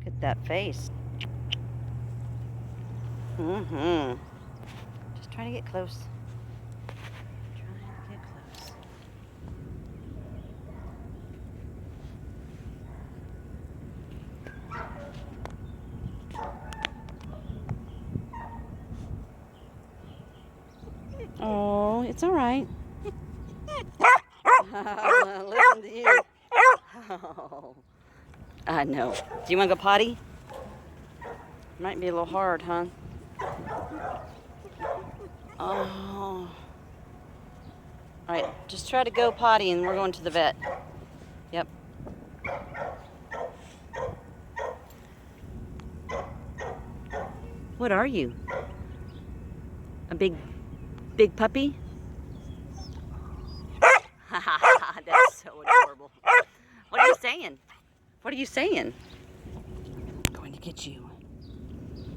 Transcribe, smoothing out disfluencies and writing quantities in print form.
at that face. Just trying to get close. Trying to get close. Oh, it's all right. Listen to you. Oh, I know. Do you want to go potty? Might be a little hard, huh? Oh. All right, just try to go potty and we're going to the vet. Yep. What are you? A big puppy? That's so adorable. What are you saying? What are you saying? I'm going to get you.